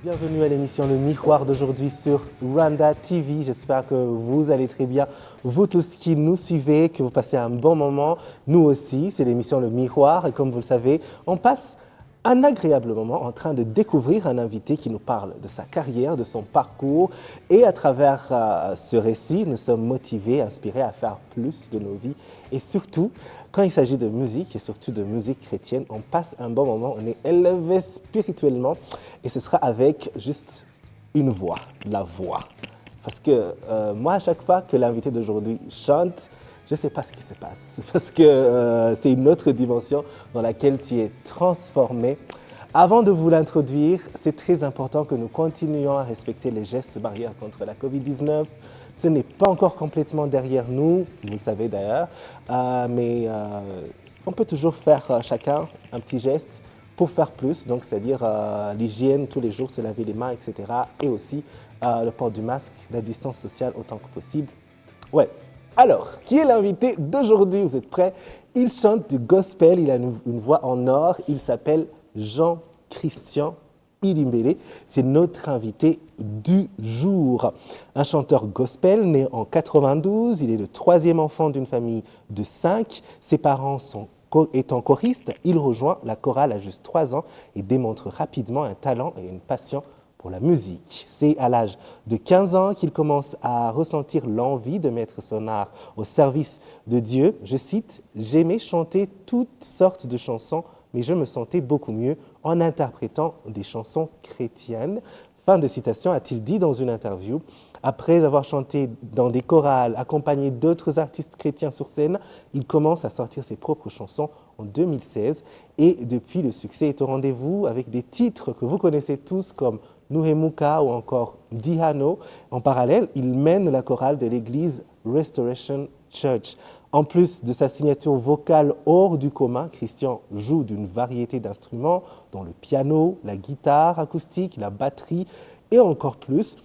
Bienvenue à l'émission Le Miroir d'aujourd'hui sur Rwanda TV. J'espère que vous allez très bien. Vous tous qui nous suivez, que vous passez un bon moment. Nous aussi, c'est l'émission Le Miroir. Et comme vous le savez, on passe un agréable moment en train de découvrir un invité qui nous parle de sa carrière, de son parcours. Et à travers ce récit, nous sommes motivés, inspirés à faire plus de nos vies. Et surtout, quand il s'agit de musique, et surtout de musique chrétienne, on passe un bon moment, on est élevé spirituellement. Et ce sera avec juste une voix, la voix. Parce que moi, à chaque fois que l'invité d'aujourd'hui chante, je ne sais pas ce qui se passe, parce que c'est une autre dimension dans laquelle tu es transformé. Avant de vous l'introduire, c'est très important que nous continuions à respecter les gestes barrières contre la COVID-19. Ce n'est pas encore complètement derrière nous, vous le savez d'ailleurs, mais on peut toujours faire chacun un petit geste pour faire plus, donc c'est-à-dire l'hygiène tous les jours, se laver les mains, etc. Et aussi le port du masque, la distance sociale autant que possible. Ouais. Alors, qui est l'invité d'aujourd'hui? Vous êtes prêts? Il chante du gospel, il a une voix en or, il s'appelle Jean-Christian Ilimbele. C'est notre invité du jour. Un chanteur gospel né en 92, il est le troisième enfant d'une famille de 5. Ses parents étant choristes, il rejoint la chorale à juste 3 ans et démontre rapidement un talent et une passion pour la musique. C'est à l'âge de 15 ans qu'il commence à ressentir l'envie de mettre son art au service de Dieu. Je cite, « J'aimais chanter toutes sortes de chansons, mais je me sentais beaucoup mieux en interprétant des chansons chrétiennes. » Fin de citation, a-t-il dit dans une interview. Après avoir chanté dans des chorales, accompagné d'autres artistes chrétiens sur scène, il commence à sortir ses propres chansons en 2016. Et depuis, le succès est au rendez-vous avec des titres que vous connaissez tous comme Nuhemuka ou encore Dihano. En parallèle, il mène la chorale de l'église Restoration Church. En plus de sa signature vocale hors du commun, Christian joue d'une variété d'instruments, dont le piano, la guitare acoustique, la batterie et encore plus.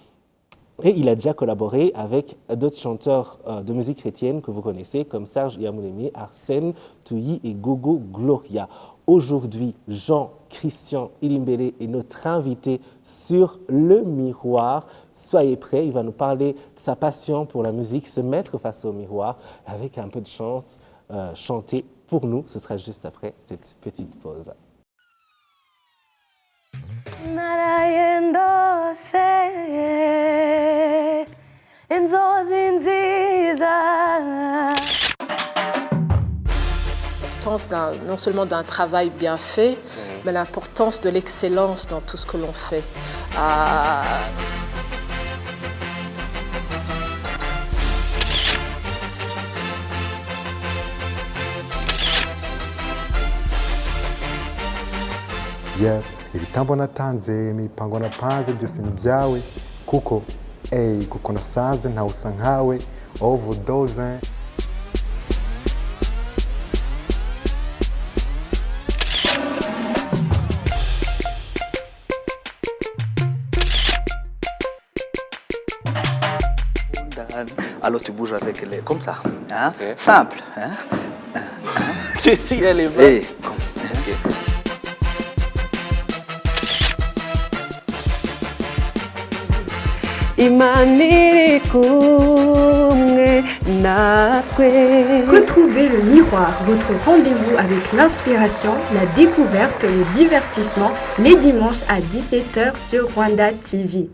Et il a déjà collaboré avec d'autres chanteurs de musique chrétienne que vous connaissez, comme Serge Iyamuremye, Arsène Touyi et Gogo Gloria. Aujourd'hui, Jean-Christian Ilimbele est notre invité sur Le Miroir. Soyez prêts, il va nous parler de sa passion pour la musique, se mettre face au miroir avec un peu de chance, chanter pour nous. Ce sera juste après cette petite pause. L'importance non seulement d'un travail bien fait, mais l'importance de l'excellence dans tout ce que l'on fait. Yeah, ibitambo natanze imipango napanze byose ni byawe kuko kuko nasaze ntawusa nkawe overdose. Alors tu bouges avec les... comme ça, hein? Okay. Simple. Hein? Si elle est bonne. Hey, comme... okay. Retrouvez Le Miroir, votre rendez-vous avec l'inspiration, la découverte, le divertissement, les dimanches à 17h sur Rwanda TV.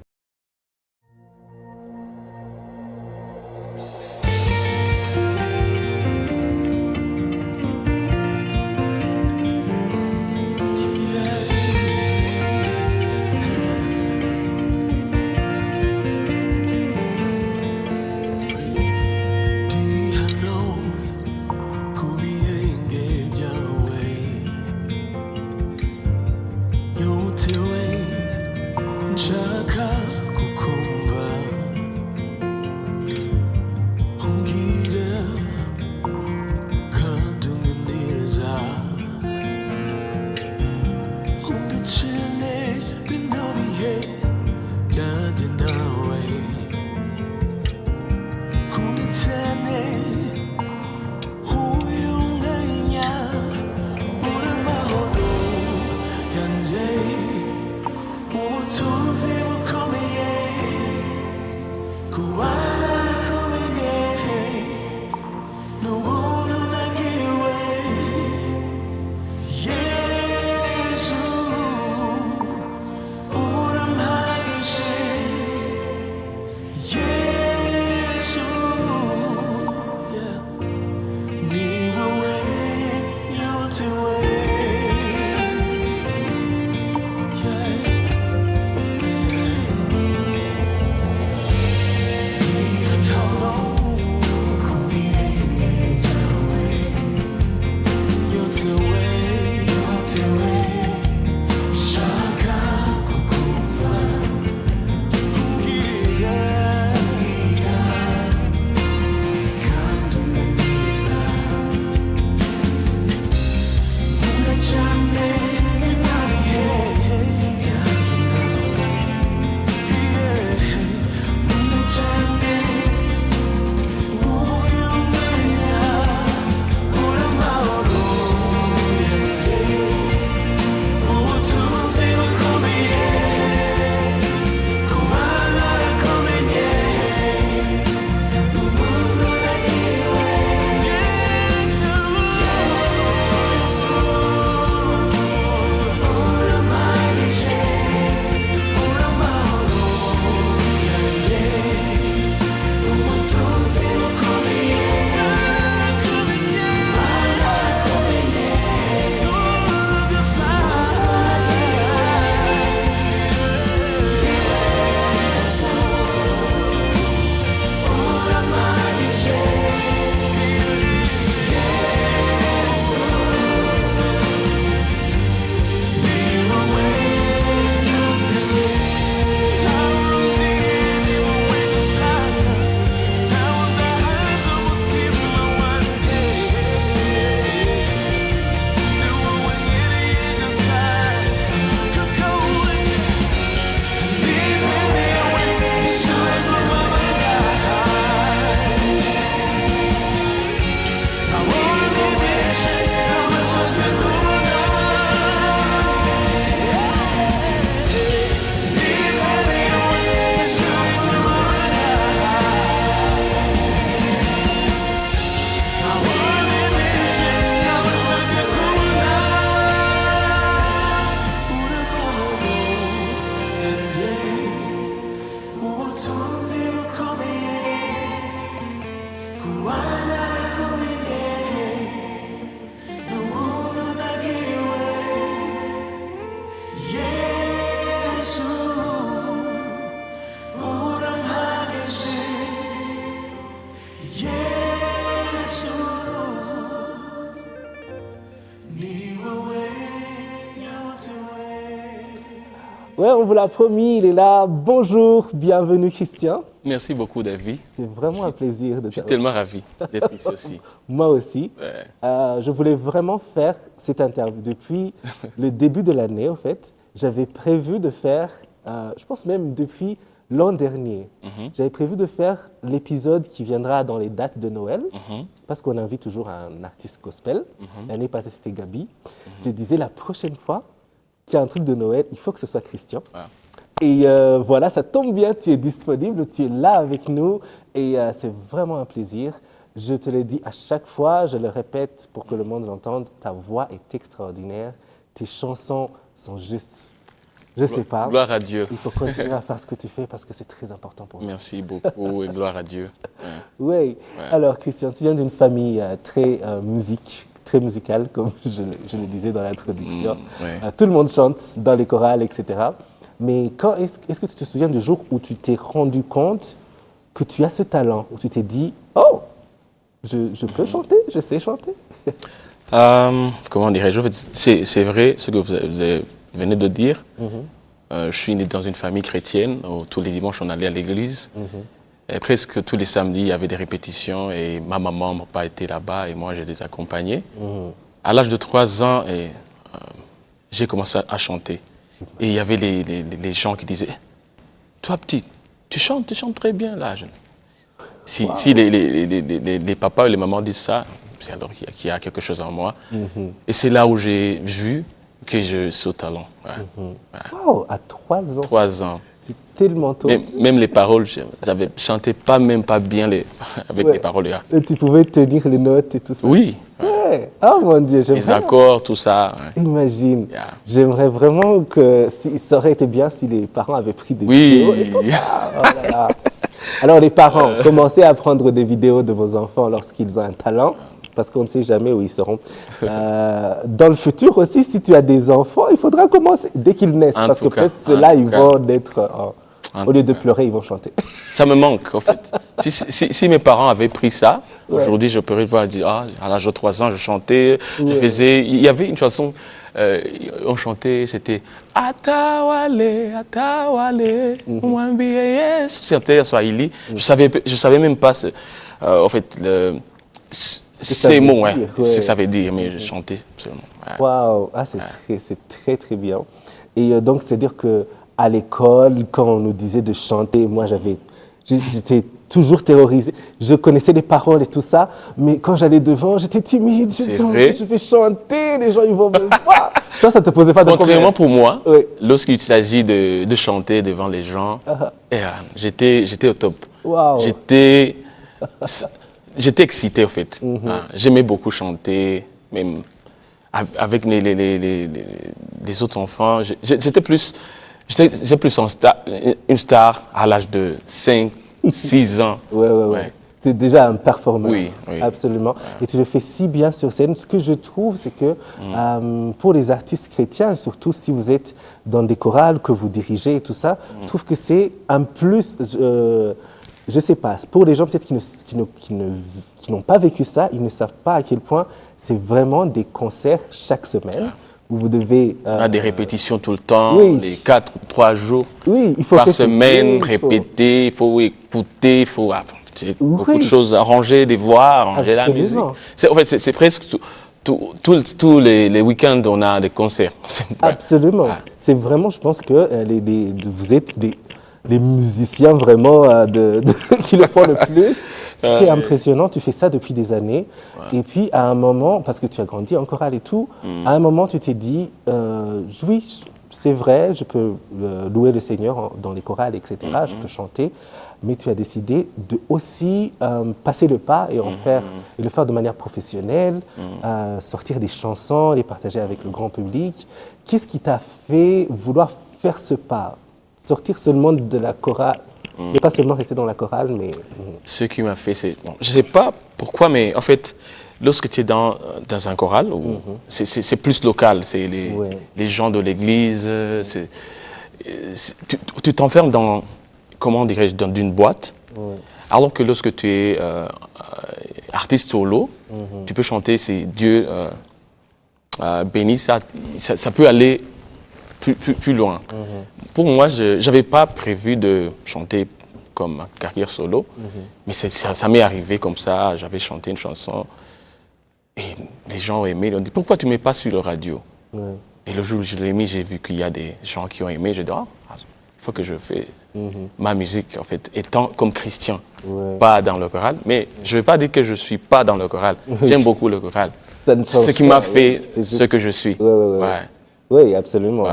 Chaka Ouais, on vous l'a promis, il est là. Bonjour, bienvenue Christian. Merci beaucoup, David. C'est vraiment un plaisir de Je suis tellement ravi d'être ici aussi. Moi aussi. Ouais. Je voulais vraiment faire cette interview. Depuis le début de l'année, en fait, j'avais prévu de faire, je pense même depuis l'an dernier, j'avais prévu de faire l'épisode qui viendra dans les dates de Noël, parce qu'on invite toujours un artiste gospel. L'année passée, c'était Gabi. Je disais, la prochaine fois qu'il y a un truc de Noël, il faut que ce soit Christian. Ah. Et voilà, ça tombe bien, tu es disponible, tu es là avec nous et c'est vraiment un plaisir. Je te le dis à chaque fois, je le répète pour que le monde l'entende, ta voix est extraordinaire, tes chansons sont juste, je sais pas. Gloire à Dieu. Il faut continuer à faire ce que tu fais parce que c'est très important pour nous. Merci beaucoup et gloire à Dieu. Oui. Ouais. Alors Christian, tu viens d'une famille très musicale, comme je le disais dans l'introduction. Ouais. Tout le monde chante dans les chorales, etc. Mais est-ce que tu te souviens du jour où tu t'es rendu compte que tu as ce talent, où tu t'es dit « Oh, je peux chanter, je sais chanter ». Comment dirais-je? En fait, c'est vrai ce que vous venez de dire. Je suis né dans une famille chrétienne où tous les dimanches on allait à l'église. Et presque tous les samedis, il y avait des répétitions et ma maman, mon papa étaient là-bas et moi, je les accompagnais. À l'âge de 3 ans, j'ai commencé à chanter. Et il y avait les gens qui disaient « Toi, petit, tu chantes très bien là. » Si les papas et les mamans disent ça, c'est alors qu'il y a quelque chose en moi. Et c'est là où j'ai vu que je suis au talent. Wow, à 3 ans. 3 ans. C'est tellement tôt. Même les paroles, j'avais chanté même pas bien avec les paroles. Et tu pouvais tenir les notes et tout ça. Oui. Ouais. Oh mon Dieu, j'aimerais. Les accords, tout ça. Imagine. Yeah. J'aimerais vraiment que ça aurait été bien si les parents avaient pris des vidéos et tout ça. Oh là là. Alors les parents, commencez à prendre des vidéos de vos enfants lorsqu'ils ont un talent, parce qu'on ne sait jamais où ils seront. Dans le futur aussi, si tu as des enfants, il faudra commencer dès qu'ils naissent, parce que peut-être ceux-là, ils vont naître, au lieu de pleurer, ils vont chanter. Ça me manque, en fait. Si mes parents avaient pris ça, aujourd'hui, je pourrais voir dire, à l'âge de 3 ans, je chantais, je faisais... Il y avait une chanson, on chantait, c'était « Atawale, Atawale, Mwambie Yesu ». C'était Swahili. Je savais même pas, en fait, ces mots, ce que ça veut dire, mais je chantais seulement. Waouh, c'est très, très bien. Et donc, c'est-à-dire qu'à l'école, quand on nous disait de chanter, moi, j'étais toujours terrorisée. Je connaissais les paroles et tout ça, mais quand j'allais devant, j'étais timide. Je vais chanter, les gens, ils vont me voir. Ça ne te posait pas de problème? Contrairement pour moi, lorsqu'il s'agit de chanter devant les gens, j'étais au top. Wow. J'étais excité, en fait. J'aimais beaucoup chanter, même avec les autres enfants. J'étais plus une star à l'âge de 5, 6 ans. Ouais. Tu es déjà un performeur. Oui. Absolument. Et tu le fais si bien sur scène. Ce que je trouve, c'est que pour les artistes chrétiens, surtout si vous êtes dans des chorales que vous dirigez et tout ça, je trouve que c'est un plus... je ne sais pas, pour les gens peut-être qui n'ont pas vécu ça, ils ne savent pas à quel point c'est vraiment des concerts chaque semaine où vous devez... des répétitions tout le temps, les 4 ou 3 jours il faut par semaine, répéter, il faut écouter, il faut... beaucoup de choses, arranger des voix, arranger la musique. En fait, c'est presque tous les week-ends, on a des concerts. Absolument. C'est vraiment, je pense que vous êtes les musiciens vraiment qui le font le plus. Ce qui est impressionnant, tu fais ça depuis des années. Et puis, à un moment, parce que tu as grandi en chorale et tout, à un moment, tu t'es dit, oui, c'est vrai, je peux louer le Seigneur dans les chorales, etc. Je peux chanter. Mais tu as décidé de aussi passer le pas et le faire de manière professionnelle, sortir des chansons, les partager avec le grand public. Qu'est-ce qui t'a fait vouloir faire ce pas? Sortir seulement de la chorale Et pas seulement rester dans la chorale, mais... Ce qui m'a fait, c'est... Bon, je ne sais pas pourquoi, mais en fait, lorsque tu es dans un choral, c'est plus local. C'est les gens de l'église. Tu t'enfermes dans, comment dirais-je, dans une boîte. Alors que lorsque tu es artiste solo, tu peux chanter, c'est Dieu béni, ça peut aller plus loin. Pour moi, je n'avais pas prévu de chanter comme ma carrière solo, mais ça m'est arrivé comme ça. J'avais chanté une chanson et les gens ont aimé. Ils ont dit, pourquoi tu ne mets pas sur la radio? Et le jour où je l'ai mis, j'ai vu qu'il y a des gens qui ont aimé. J'ai dit, il faut que je fasse ma musique, en fait, étant comme chrétien, pas dans le choral. Mais je ne vais pas dire que je ne suis pas dans le choral. J'aime beaucoup le choral. Ce qui m'a fait ce que je suis. Oui, absolument.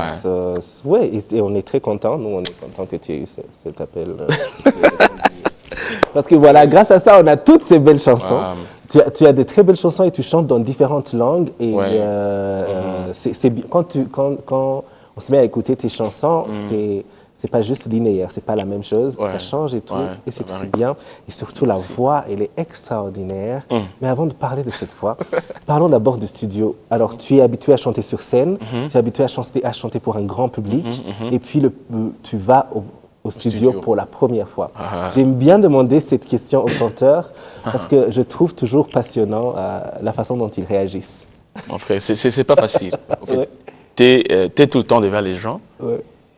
Ouais. Et on est très contents. Nous, on est contents que tu aies eu cet appel. Parce que voilà, grâce à ça, on a toutes ces belles chansons. Tu as de très belles chansons et tu chantes dans différentes langues. Et c'est bien. Quand on se met à écouter tes chansons, c'est pas juste linéaire, c'est pas la même chose. Ça change et tout, et c'est très bien. Et surtout, la voix, elle est extraordinaire. Mais avant de parler de cette voix, parlons d'abord du studio. Alors, tu es habitué à chanter sur scène, tu es habitué à chanter pour un grand public, et puis tu vas au studio pour la première fois. J'aime bien demander cette question aux chanteurs, parce que je trouve toujours passionnant la façon dont ils réagissent. En fait, c'est pas facile. En fait, tu es tout le temps devant les gens.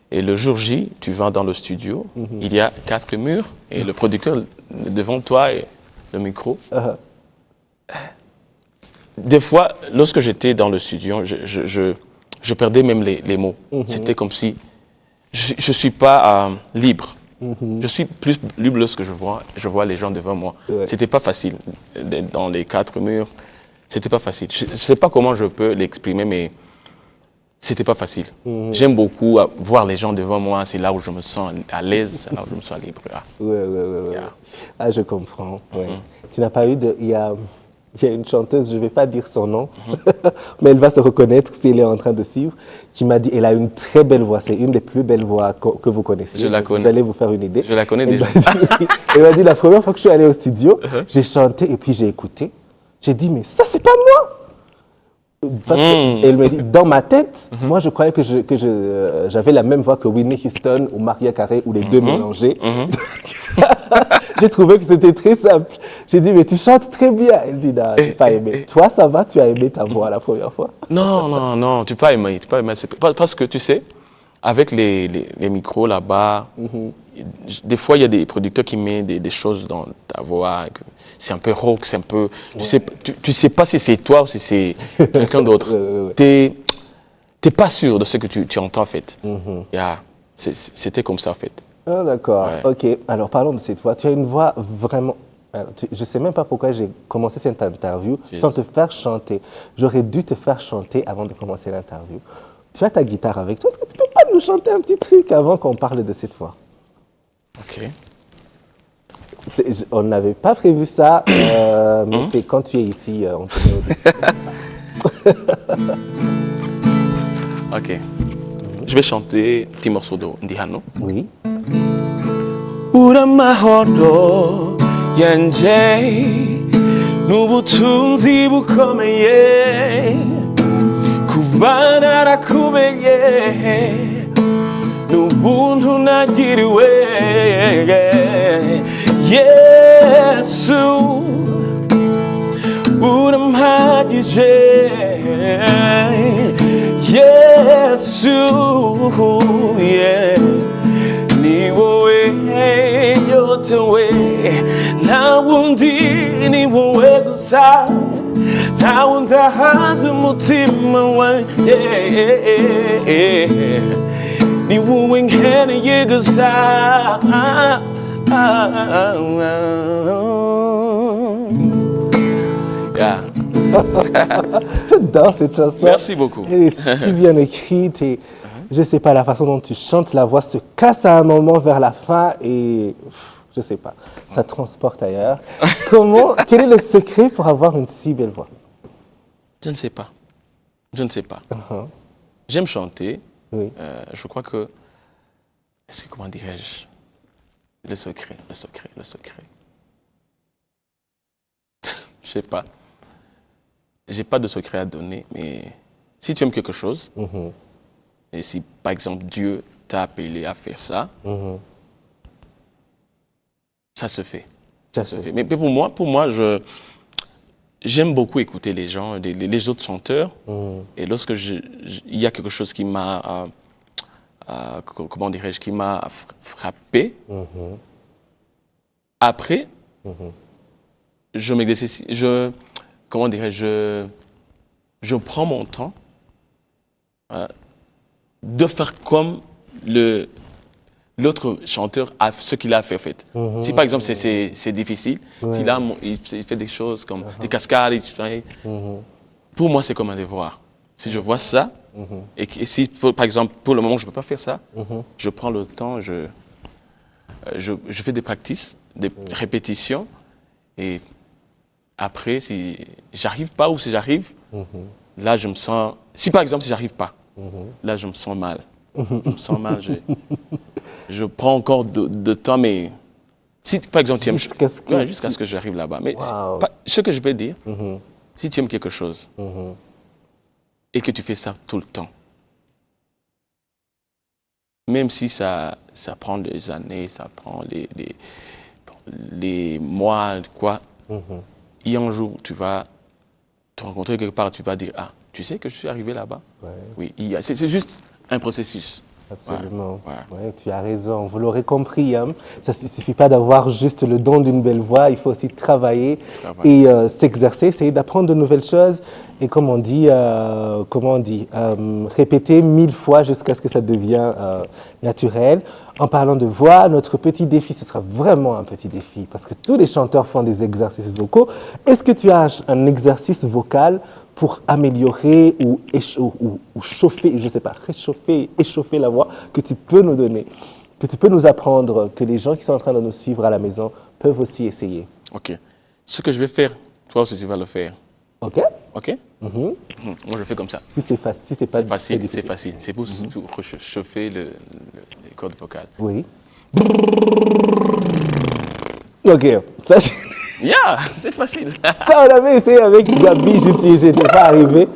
Et le jour J, tu vas dans le studio, il y a 4 murs et le producteur devant toi et le micro. Des fois, lorsque j'étais dans le studio, je perdais même les mots. C'était comme si je ne suis pas libre. Je suis plus libre lorsque je vois les gens devant moi. C'était pas facile. Dans les 4 murs, c'était pas facile. Je ne sais pas comment je peux l'exprimer, mais c'était pas facile. J'aime beaucoup voir les gens devant moi. C'est là où je me sens à l'aise, c'est là où je me sens libre. Ah, je comprends. Tu n'as pas eu de... Il y a une chanteuse, je ne vais pas dire son nom, mais elle va se reconnaître si elle est en train de suivre, qui m'a dit, elle a une très belle voix, c'est une des plus belles voix que vous connaissez. Je la connais. Vous allez vous faire une idée. Je la connais déjà. Elle m'a dit, la première fois que je suis allé au studio, j'ai chanté et puis j'ai écouté. J'ai dit, mais ça, c'est pas moi! Parce qu'elle me dit, dans ma tête, moi je croyais que j'avais la même voix que Whitney Houston ou Mariah Carey ou les deux mélangés. J'ai trouvé que c'était très simple. J'ai dit, mais tu chantes très bien. Elle dit, non, j'ai pas aimé. Toi, ça va, tu as aimé ta voix la première fois? Non, tu n'as pas aimé. Parce que tu sais, avec les micros là-bas, des fois il y a des producteurs qui mettent des choses dans ta voix. C'est un peu rock, c'est un peu... Tu sais pas si c'est toi ou si c'est quelqu'un d'autre. Tu n'es pas sûr de ce que tu entends en fait. C'était comme ça en fait. Ah, d'accord, ok. Alors parlons de cette voix. Tu as une voix vraiment... Alors, je ne sais même pas pourquoi j'ai commencé cette interview sans te faire chanter. J'aurais dû te faire chanter avant de commencer l'interview. Tu as ta guitare avec toi. Est-ce que tu ne peux pas nous chanter un petit truc avant qu'on parle de cette voix? Ok. On n'avait pas prévu ça, mais c'est quand tu es ici, on te met au défi, c'est comme ça. Ok. Je vais chanter un petit morceau de Ndihano. Oui. Uramahoro yanje nubutunzi bukomeye kubana rakumenye n'ubuntu nagiriwe Yesu urampagije Yesu ni wowe yotewe nta wundi ni wowe gusa nta wundi ahaza umutima wanjye ni wowe nkeneye gusa. J'adore cette chanson. Merci beaucoup. Elle est si bien écrite et je ne sais pas, la façon dont tu chantes, la voix se casse à un moment vers la fin et je ne sais pas, ça transporte ailleurs. Quel est le secret pour avoir une si belle voix? Je ne sais pas. J'aime chanter. Oui. Je crois que, comment dirais-je, Le secret. Je sais pas. J'ai pas de secret à donner, mais si tu aimes quelque chose, et si par exemple Dieu t'a appelé à faire ça, ça se fait. Ça se fait. Mais pour moi, j'aime beaucoup écouter les gens, les autres chanteurs. Et lorsque il y a quelque chose qui m'a, comment dirais-je, qui m'a frappé, après, je m'exerce, comment dirais-je, je prends mon temps de faire comme l'autre chanteur a ce qu'il a fait en fait. Si par exemple c'est difficile, si là il fait des choses comme des cascades, pour moi c'est comme un devoir. Si je vois ça, et si par exemple pour le moment je ne peux pas faire ça, je prends le temps, je fais des practices, des répétitions, et après si j'arrive pas ou si j'arrive, là je me sens, si par exemple si j'arrive pas, là je me sens mal. Je me sens mal, je prends encore de temps, mais si par exemple tu aimes, jusqu'à ce que j'arrive là-bas. Mais ce que je peux dire, si tu aimes quelque chose et que tu fais ça tout le temps, même si ça prend des années, ça prend les mois, quoi, il y a un jour où tu vas te rencontrer quelque part, tu vas dire, ah, tu sais que je suis arrivé là-bas. Oui, c'est juste un processus. Absolument. Ouais, tu as raison. Vous l'aurez compris, hein. Ça ne suffit pas d'avoir juste le don d'une belle voix. Il faut aussi travailler et s'exercer, essayer d'apprendre de nouvelles choses. Et comme on dit, répéter 1000 fois jusqu'à ce que ça devienne naturel. En parlant de voix, notre petit défi, ce sera vraiment un petit défi parce que tous les chanteurs font des exercices vocaux. Est-ce que tu as un exercice vocal pour améliorer ou chauffer, je ne sais pas, réchauffer, échauffer la voix que tu peux nous donner, que tu peux nous apprendre, que les gens qui sont en train de nous suivre à la maison peuvent aussi essayer? Ok. Ce que je vais faire, toi aussi tu vas le faire. Ok. Ok. Moi je fais comme ça. Si c'est facile, si c'est pas facile, c'est facile. C'est pour réchauffer les cordes vocales. Oui. Ok, ça, c'est facile. Ça, on avait essayé avec Gabi, je n'étais pas arrivé.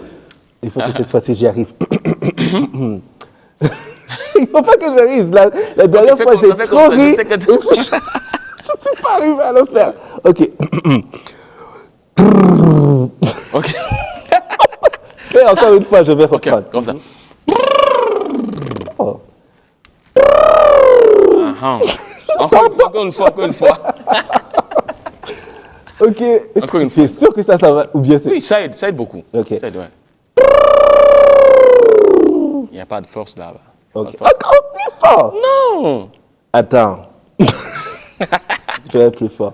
Il faut que cette fois-ci, j'y arrive. Il ne faut pas que je rise. La dernière fois, j'ai trop ri. Je ne suis pas arrivé à le faire. Ok. Ok. Et encore une fois, je vais reprendre. Ok, comme ça. Oh. Encore une fois. Ok. Encore une Tu es sûr que ça va? Ou bien c'est... Oui, ça aide beaucoup. Ok. Ça aide, ouais. Il n'y a pas de force là-bas. Ok. Encore plus fort. Non. Attends. Je vais être plus fort.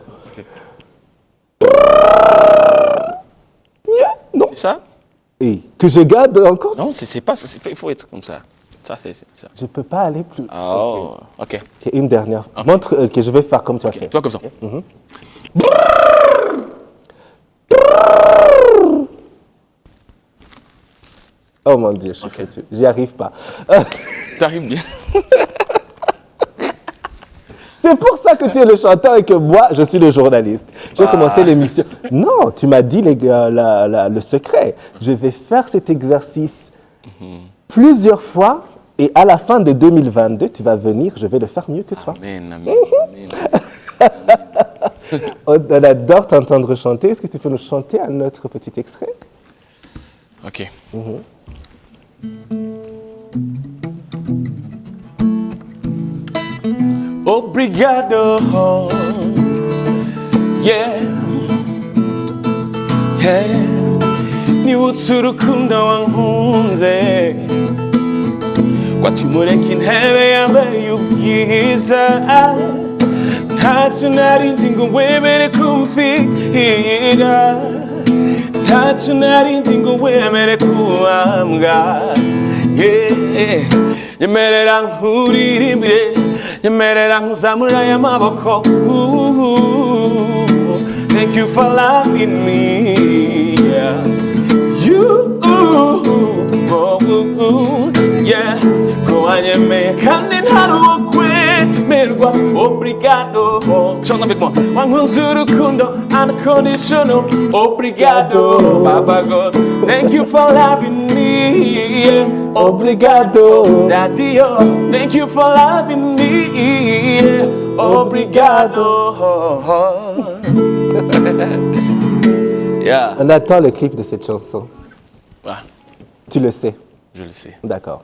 Non. C'est ça? Et que je garde encore? Non, c'est pas ça. Il faut être comme ça. Ça, c'est ça. Je ne peux pas aller plus. Oh, ok. Okay, une dernière. Montre que je vais faire comme tu as fait. Toi, comme ça. Okay. Oh mon Dieu, je suis foutu. J'y arrive pas. Tu arrives bien. C'est pour ça que tu es le chanteur et que moi, je suis le journaliste. J'ai commencé l'émission. Non, tu m'as dit le secret. Je vais faire cet exercice plusieurs fois et à la fin de 2022, tu vas venir, je vais le faire mieux que toi. Amen. On adore t'entendre chanter. Est-ce que tu peux nous chanter un autre petit extrait? Ok. Obrigado, yeah, hey, ni utsurukunda wankunze, kwatumureka intebe yawe y'ubwiza, ntacyo narindi ngo wemere kumfira, ntacyo narindi ngo wemere kubambwa, yeah, nyemerera nkuririmbire, nyemerera nkuzamura aya maboko. Thank you for loving me, yeah. You, yeah. Ko wanyemeye kandi ntari ukwemera qua, obrigado. Chante avec moi. Wangunzurukundo, unconditional, obrigado. Papa God, thank you for loving me. Yeah. Obrigado. Daddy, oh, thank you for loving me. Yeah. Obrigado. Yeah. On attend le clip de cette chanson. Ah, Tu le sais. je le sais. D'accord.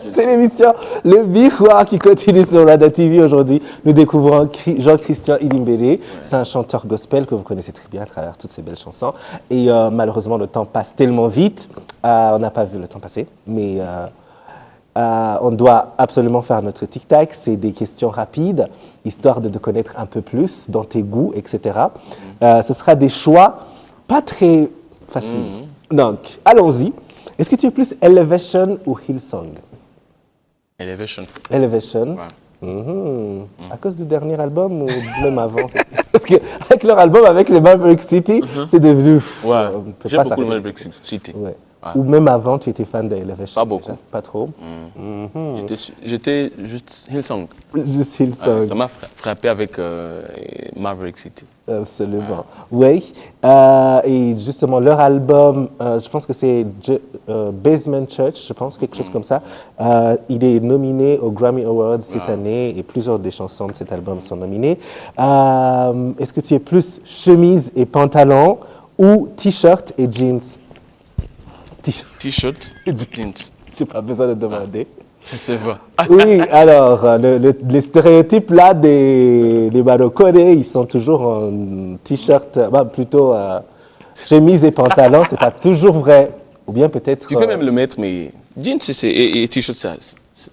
C'est l'émission Le Miroir qui continue sur Rwanda TV. Aujourd'hui, nous découvrons Jean-Christian Ilimbere. C'est un chanteur gospel que vous connaissez très bien à travers toutes ces belles chansons. Et malheureusement, le temps passe tellement vite. On n'a pas vu le temps passer, mais on doit absolument faire notre tic-tac. C'est des questions rapides, histoire de te connaître un peu plus dans tes goûts, etc. Ce sera des choix pas très faciles. Donc, allons-y. Est-ce que tu es plus Elevation ou Hillsong? Elevation. Elevation. Ouais. À cause du dernier album ou même avant? Parce qu'avec leur album, avec les Maverick City, c'est devenu... Ouais. on peut J'aime pas beaucoup le s'arrêter. Maverick City. Ouais. Ouais. Ou même avant, tu étais fan de Elevation? Pas beaucoup. déjà? Pas trop? J'étais juste Hillsong. Juste Hillsong. Ça m'a frappé avec Maverick City. Absolument. Oui. Et justement, leur album, je pense que c'est Basement Church, je pense, quelque chose comme ça. Il est nominé aux Grammy Awards cette année et plusieurs des chansons de cet album sont nominées. Est-ce que tu es plus chemise et pantalon ou t-shirt et jeans? T-shirt, jeans. Je n'ai pas besoin de demander. Ça se voit. Oui, alors, les stéréotypes là des Marocains, ils sont toujours en t-shirt, plutôt chemise et pantalon, c'est pas toujours vrai. Ou bien peut-être... Tu peux même le mettre, mais jeans et t-shirt,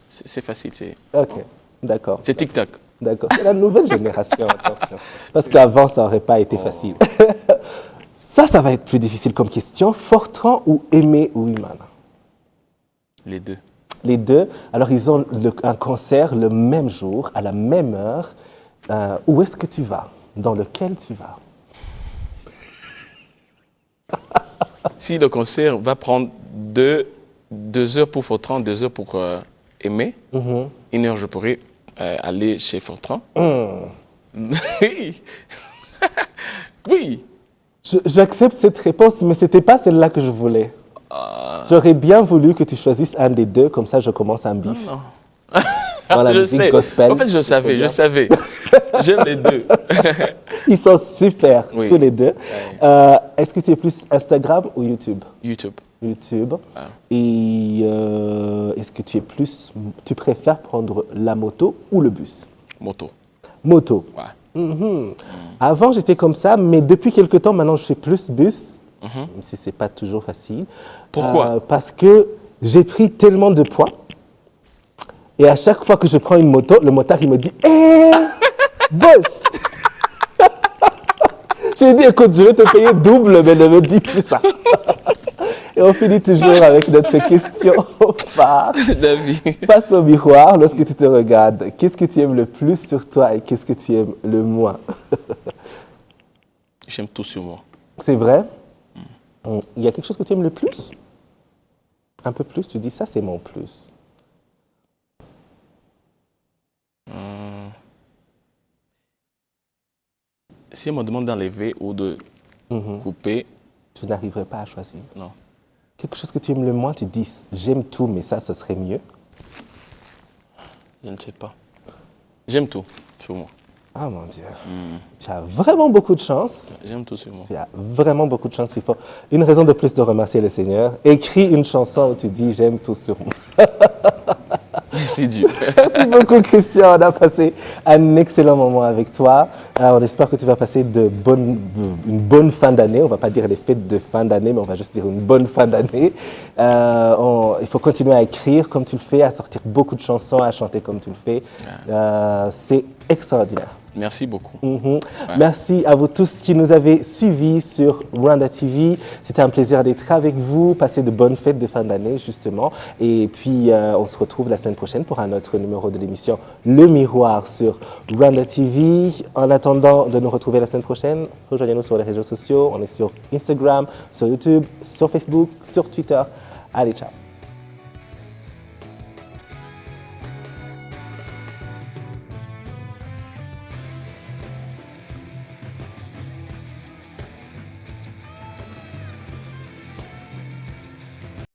c'est facile. Ok, d'accord. C'est tic-tac. D'accord, c'est la nouvelle génération, attention. Parce qu'avant, ça n'aurait pas été facile. Ça va être plus difficile comme question. Fortran ou Aimé Ouimana? Les deux. Les deux. Alors, ils ont un concert le même jour, à la même heure. Où est-ce que tu vas? Dans lequel tu vas? Si le concert va prendre 2 heures pour Fortran, 2 heures pour Aimé, 1 heure, je pourrais aller chez Fortran. Oui. Oui. J'accepte cette réponse, mais ce n'était pas celle-là que je voulais. J'aurais bien voulu que tu choisisses un des deux, comme ça je commence un bif. Non. Dans la Je musique sais. gospel. En fait, je savais. J'aime les deux. Ils sont super, Oui. tous les deux. Est-ce que tu es plus Instagram ou YouTube? YouTube. YouTube. Et est-ce que tu préfères prendre la moto ou le bus? Moto. Moto. Ouais. Avant, j'étais comme ça, mais depuis quelque temps, maintenant, je suis plus bus, même si ce n'est pas toujours facile. Pourquoi? Parce que j'ai pris tellement de poids. Et à chaque fois que je prends une moto, le motard, il me dit « Hé, boss !» J'ai dit « Écoute, je vais te payer double, mais ne me dis plus ça. » Et on finit toujours avec notre question phare. David. Face au miroir, lorsque tu te regardes, qu'est-ce que tu aimes le plus sur toi et qu'est-ce que tu aimes le moins? J'aime tout sur moi. C'est vrai? Il y a quelque chose que tu aimes le plus? Un peu plus, tu dis ça, c'est mon plus. Si on me demande d'enlever ou de couper, Tu n'arriverais pas à choisir. non. Quelque chose que tu aimes le moins, tu dis j'aime tout, mais ça, ce serait mieux. Je ne sais pas. J'aime tout sur moi. Ah mon Dieu. Tu as vraiment beaucoup de chance. J'aime tout sur moi. Tu as vraiment beaucoup de chance. Il faut une raison de plus de remercier le Seigneur. Écris une chanson où tu dis j'aime tout sur moi. Merci Dieu. Merci beaucoup, Christian. On a passé un excellent moment avec toi. On espère que tu vas passer une bonne fin d'année. On ne va pas dire les fêtes de fin d'année, mais on va juste dire une bonne fin d'année. Il faut continuer à écrire comme tu le fais, à sortir beaucoup de chansons, à chanter comme tu le fais. C'est extraordinaire. Merci beaucoup. Merci à vous tous qui nous avez suivis sur Rwanda TV. C'était un plaisir d'être avec vous, passer de bonnes fêtes de fin d'année justement. Et puis on se retrouve la semaine prochaine pour un autre numéro de l'émission Le Miroir sur Rwanda TV. En attendant de nous retrouver la semaine prochaine, rejoignez-nous sur les réseaux sociaux. On est sur Instagram, sur YouTube, sur Facebook, sur Twitter. Allez, ciao.